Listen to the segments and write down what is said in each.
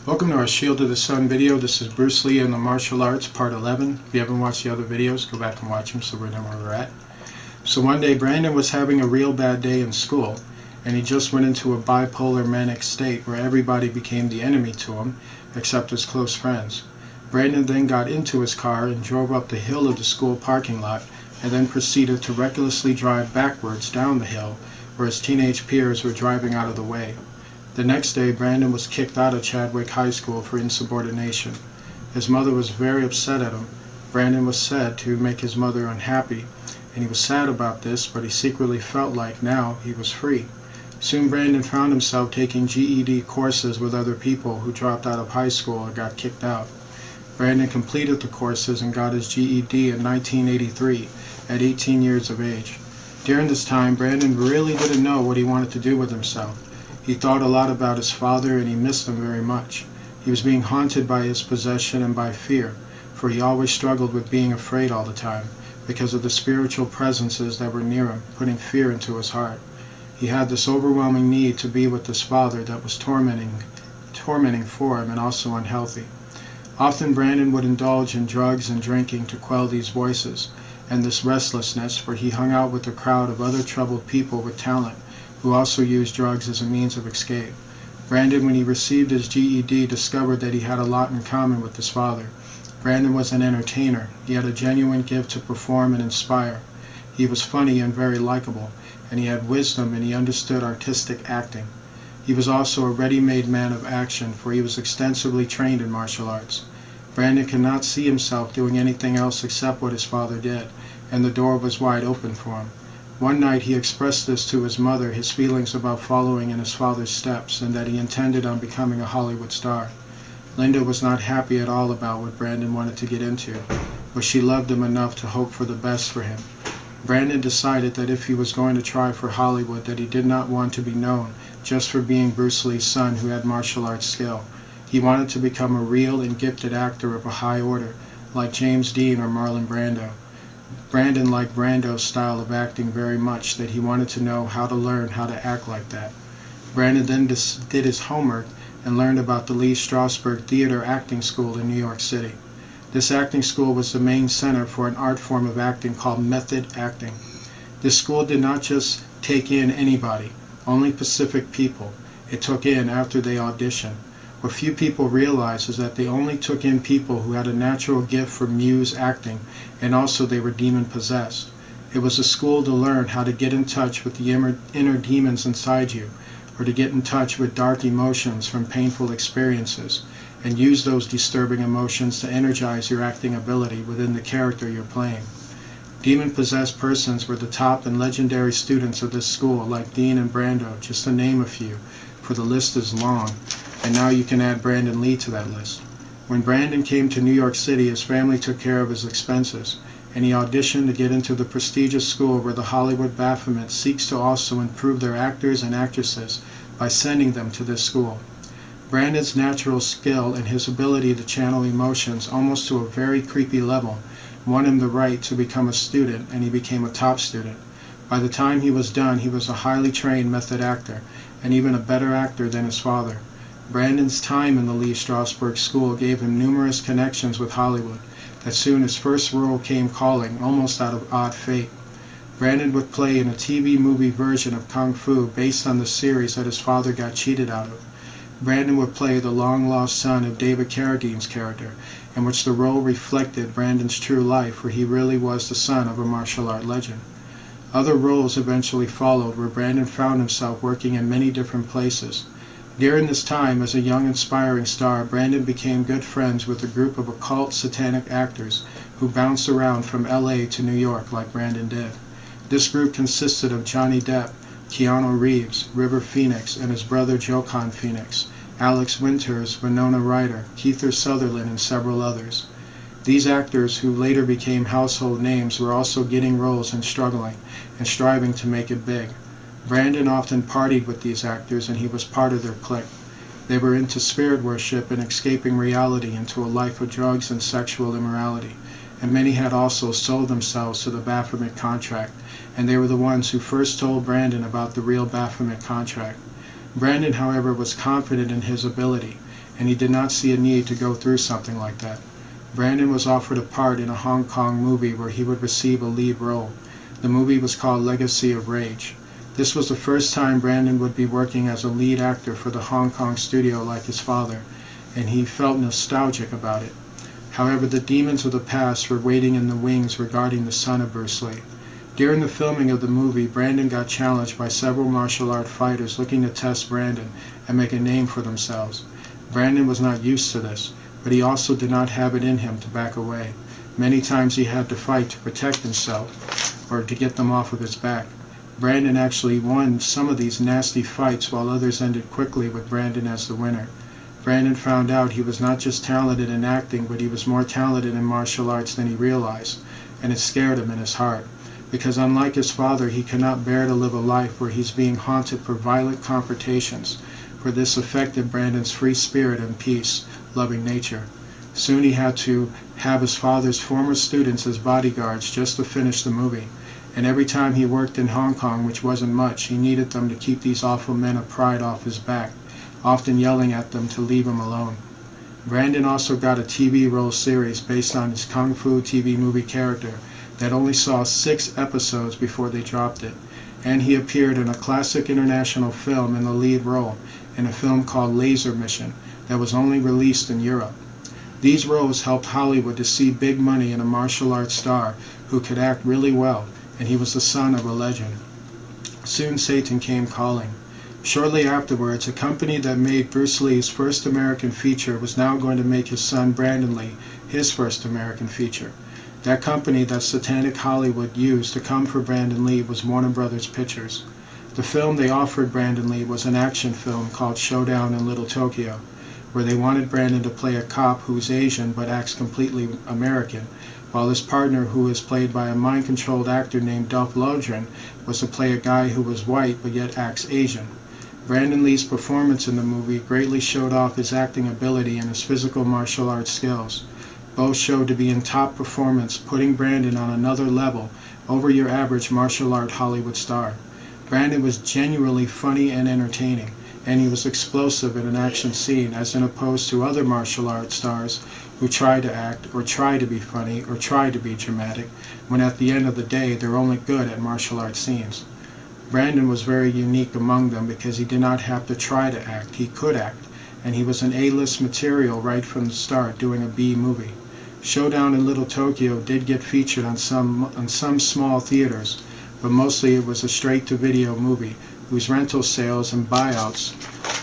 Welcome to our Shield of the Sun video. This is Bruce Lee and the Martial Arts, part 11. If you haven't watched the other videos, go back and watch them so we know where we're at. So one day, Brandon was having a real bad day in school, and he just went into a bipolar manic state where everybody became the enemy to him, except his close friends. Brandon then got into his car and drove up the hill of the school parking lot, and then proceeded to recklessly drive backwards down the hill, where his teenage peers were driving out of the way. The next day, Brandon was kicked out of Chadwick High School for insubordination. His mother was very upset at him. Brandon was said to make his mother unhappy, and he was sad about this, but he secretly felt like now he was free. Soon Brandon found himself taking GED courses with other people who dropped out of high school or got kicked out. Brandon completed the courses and got his GED in 1983 at 18 years of age. During this time, Brandon really didn't know what he wanted to do with himself. He thought a lot about his father, and he missed him very much. He was being haunted by his possession and by fear, for he always struggled with being afraid all the time, because of the spiritual presences that were near him, putting fear into his heart. He had this overwhelming need to be with his father that was tormenting for him and also unhealthy. Often Brandon would indulge in drugs and drinking to quell these voices and this restlessness, for he hung out with a crowd of other troubled people with talent, who also used drugs as a means of escape. Brandon, when he received his GED, discovered that he had a lot in common with his father. Brandon was an entertainer. He had a genuine gift to perform and inspire. He was funny and very likable, and he had wisdom and he understood artistic acting. He was also a ready-made man of action, for he was extensively trained in martial arts. Brandon could not see himself doing anything else except what his father did, and the door was wide open for him. One night he expressed this to his mother, his feelings about following in his father's steps, and that he intended on becoming a Hollywood star. Linda was not happy at all about what Brandon wanted to get into, but she loved him enough to hope for the best for him. Brandon decided that if he was going to try for Hollywood, that he did not want to be known just for being Bruce Lee's son who had martial arts skill. He wanted to become a real and gifted actor of a high order, like James Dean or Marlon Brando. Brandon liked Brando's style of acting very much, that he wanted to know how to learn how to act like that. Brandon then did his homework and learned about the Lee Strasberg Theater Acting School in New York City. This acting school was the main center for an art form of acting called method acting. This school did not just take in anybody, only Pacific people. It took in after they auditioned. What few people realize is that they only took in people who had a natural gift for muse acting, and also they were demon-possessed. It was a school to learn how to get in touch with the inner demons inside you, or to get in touch with dark emotions from painful experiences, and use those disturbing emotions to energize your acting ability within the character you're playing. Demon-possessed persons were the top and legendary students of this school, like Dean and Brando, just to name a few, for the list is long. And now you can add Brandon Lee to that list. When Brandon came to New York City, his family took care of his expenses, and he auditioned to get into the prestigious school where the Hollywood Baphomet seeks to also improve their actors and actresses by sending them to this school. Brandon's natural skill and his ability to channel emotions almost to a very creepy level won him the right to become a student, and he became a top student. By the time he was done, he was a highly trained method actor, and even a better actor than his father. Brandon's time in the Lee Strasberg School gave him numerous connections with Hollywood, that soon his first role came calling, almost out of odd fate. Brandon would play in a TV movie version of Kung Fu based on the series that his father got cheated out of. Brandon would play the long-lost son of David Carradine's character, in which the role reflected Brandon's true life, where he really was the son of a martial art legend. Other roles eventually followed, where Brandon found himself working in many different places. During this time, as a young inspiring star, Brandon became good friends with a group of occult satanic actors who bounced around from LA to New York like Brandon did. This group consisted of Johnny Depp, Keanu Reeves, River Phoenix and his brother Joaquin Phoenix, Alex Winters, Winona Ryder, Kiefer Sutherland, and several others. These actors, who later became household names, were also getting roles and struggling and striving to make it big. Brandon often partied with these actors, and he was part of their clique. They were into spirit worship and escaping reality into a life of drugs and sexual immorality, and many had also sold themselves to the Baphomet contract, and they were the ones who first told Brandon about the real Baphomet contract. Brandon, however, was confident in his ability, and he did not see a need to go through something like that. Brandon was offered a part in a Hong Kong movie where he would receive a lead role. The movie was called Legacy of Rage. This was the first time Brandon would be working as a lead actor for the Hong Kong studio like his father, and he felt nostalgic about it. However, the demons of the past were waiting in the wings regarding the son of Bruce Lee. During the filming of the movie, Brandon got challenged by several martial art fighters looking to test Brandon and make a name for themselves. Brandon was not used to this, but he also did not have it in him to back away. Many times he had to fight to protect himself or to get them off of his back. Brandon actually won some of these nasty fights, while others ended quickly with Brandon as the winner. Brandon found out he was not just talented in acting, but he was more talented in martial arts than he realized, and it scared him in his heart, because unlike his father, he could not bear to live a life where he's being haunted for violent confrontations, for this affected Brandon's free spirit and peace-loving nature. Soon he had to have his father's former students as bodyguards just to finish the movie, and every time he worked in Hong Kong, which wasn't much, he needed them to keep these awful men of pride off his back, often yelling at them to leave him alone. Brandon also got a TV role series based on his Kung Fu TV movie character that only saw 6 episodes before they dropped it, and he appeared in a classic international film in the lead role in a film called Laser Mission that was only released in Europe. These roles helped Hollywood to see big money in a martial arts star who could act really well, and he was the son of a legend. Soon Satan came calling. Shortly afterwards, a company that made Bruce Lee's first American feature was now going to make his son Brandon Lee his first American feature. That company that Satanic Hollywood used to come for Brandon Lee was Warner Brothers Pictures. The film they offered Brandon Lee was an action film called Showdown in Little Tokyo, where they wanted Brandon to play a cop who's Asian but acts completely American, while his partner, who is played by a mind-controlled actor named Dolph Lundgren, was to play a guy who was white but yet acts Asian. Brandon Lee's performance in the movie greatly showed off his acting ability and his physical martial arts skills. Both showed to be in top performance, putting Brandon on another level over your average martial art Hollywood star. Brandon was genuinely funny and entertaining, and he was explosive in an action scene, as opposed to other martial arts stars who try to act or try to be funny or try to be dramatic, when at the end of the day they're only good at martial arts scenes. Brandon was very unique among them because he did not have to try to act, he could act, and he was an A-list material right from the start, doing a B movie. Showdown in Little Tokyo did get featured on some small theaters, but mostly it was a straight-to-video movie, whose rental sales and buyouts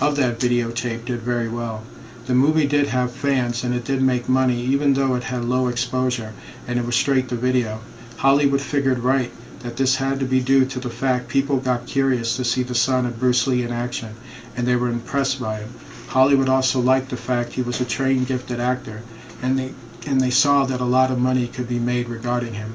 of that videotape did very well. The movie did have fans, and it did make money, even though it had low exposure, and it was straight-to-video. Hollywood figured right that this had to be due to the fact people got curious to see the son of Bruce Lee in action, and they were impressed by him. Hollywood also liked the fact he was a trained, gifted actor, and they saw that a lot of money could be made regarding him.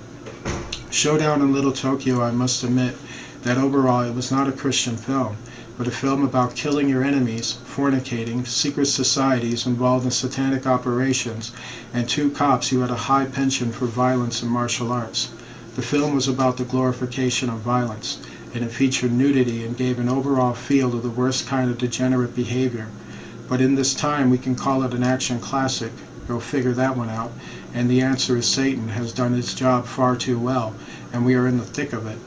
Showdown in Little Tokyo, I must admit that overall it was not a Christian film, but a film about killing your enemies, fornicating, secret societies involved in satanic operations, and 2 cops who had a high penchant for violence and martial arts. The film was about the glorification of violence, and it featured nudity and gave an overall feel of the worst kind of degenerate behavior. But in this time we can call it an action classic. Go figure that one out. And the answer is Satan has done its job far too well, and we are in the thick of it.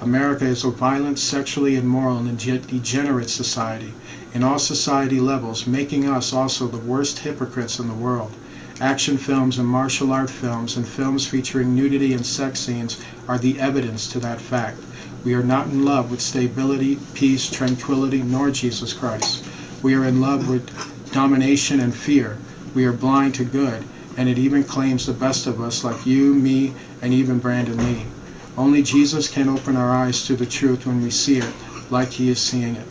America is a violent, sexually immoral, and degenerate society, in all society levels, making us also the worst hypocrites in the world. Action films and martial art films and films featuring nudity and sex scenes are the evidence to that fact. We are not in love with stability, peace, tranquility, nor Jesus Christ. We are in love with domination and fear. We are blind to good, and it even claims the best of us, like you, me, and even Brandon Lee. Only Jesus can open our eyes to the truth when we see it, like he is seeing it.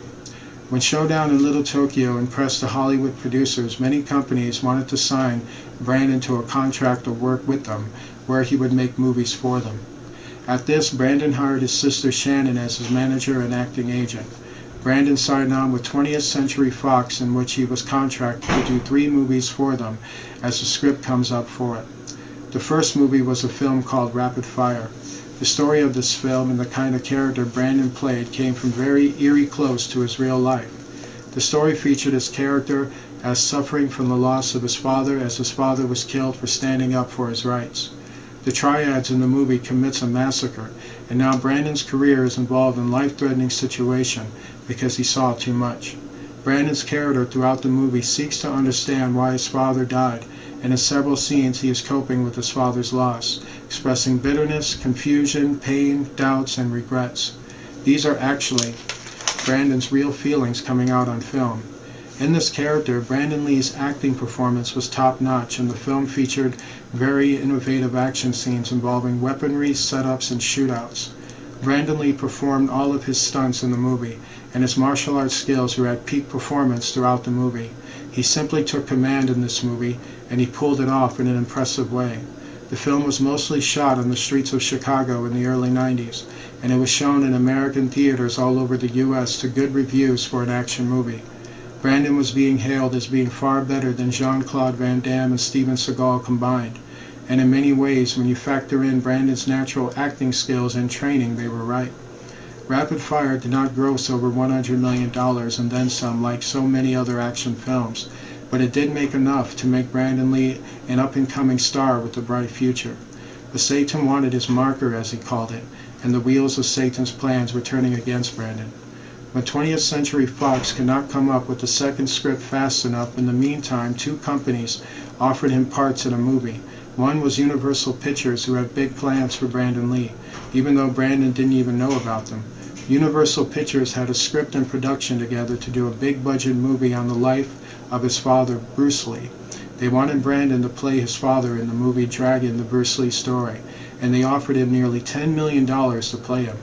When Showdown in Little Tokyo impressed the Hollywood producers, many companies wanted to sign Brandon to a contract to work with them, where he would make movies for them. At this, Brandon hired his sister Shannon as his manager and acting agent. Brandon signed on with 20th Century Fox, in which he was contracted to do 3 movies for them as the script comes up for it. The first movie was a film called Rapid Fire. The story of this film and the kind of character Brandon played came from very eerie close to his real life. The story featured his character as suffering from the loss of his father, as his father was killed for standing up for his rights. The triads in the movie commits a massacre, and now Brandon's career is involved in a life-threatening situation because he saw too much. Brandon's character throughout the movie seeks to understand why his father died, and in several scenes he is coping with his father's loss, expressing bitterness, confusion, pain, doubts, and regrets. These are actually Brandon's real feelings coming out on film. In this character, Brandon Lee's acting performance was top-notch, and the film featured very innovative action scenes involving weaponry, setups, and shootouts. Brandon Lee performed all of his stunts in the movie, and his martial arts skills were at peak performance throughout the movie. He simply took command in this movie, and he pulled it off in an impressive way. The film was mostly shot on the streets of Chicago in the early 90s, and it was shown in American theaters all over the U.S. to good reviews for an action movie. Brandon was being hailed as being far better than Jean-Claude Van Damme and Steven Seagal combined, and in many ways, when you factor in Brandon's natural acting skills and training, they were right. Rapid Fire did not gross over $100 million and then some like so many other action films, but it did make enough to make Brandon Lee an up-and-coming star with a bright future. But Satan wanted his marker, as he called it, and the wheels of Satan's plans were turning against Brandon. When 20th Century Fox could not come up with the second script fast enough, in the meantime, two companies offered him parts in a movie. One was Universal Pictures, who had big plans for Brandon Lee, even though Brandon didn't even know about them. Universal Pictures had a script and production together to do a big-budget movie on the life of his father, Bruce Lee. They wanted Brandon to play his father in the movie Dragon, the Bruce Lee story, and they offered him nearly $10 million to play him.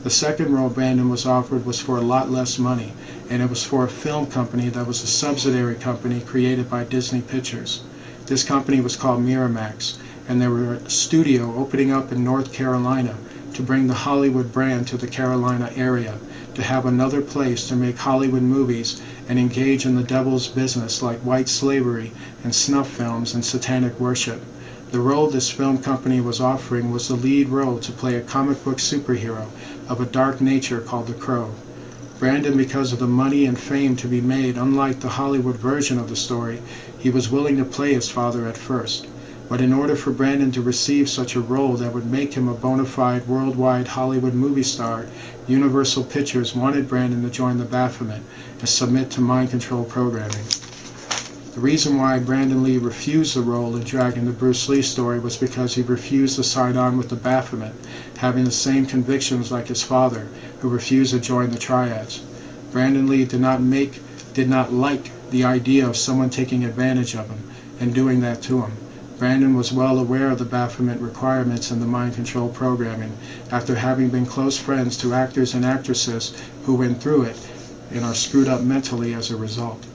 The second role Brandon was offered was for a lot less money, and it was for a film company that was a subsidiary company created by Disney Pictures. This company was called Miramax, and they were a studio opening up in North Carolina to bring the Hollywood brand to the Carolina area, to have another place to make Hollywood movies and engage in the devil's business like white slavery and snuff films and satanic worship. The role this film company was offering was the lead role to play a comic book superhero of a dark nature called the Crow. Brandon, because of the money and fame to be made, unlike the Hollywood version of the story, he was willing to play his father at first. But in order for Brandon to receive such a role that would make him a bona fide worldwide Hollywood movie star, Universal Pictures wanted Brandon to join the Baphomet and submit to mind control programming. The reason why Brandon Lee refused the role in Dragon the Bruce Lee story was because he refused to sign on with the Baphomet, having the same convictions like his father, who refused to join the triads. Brandon Lee did not like the idea of someone taking advantage of him and doing that to him. Brandon was well aware of the Baphomet requirements in the mind control programming after having been close friends to actors and actresses who went through it and are screwed up mentally as a result.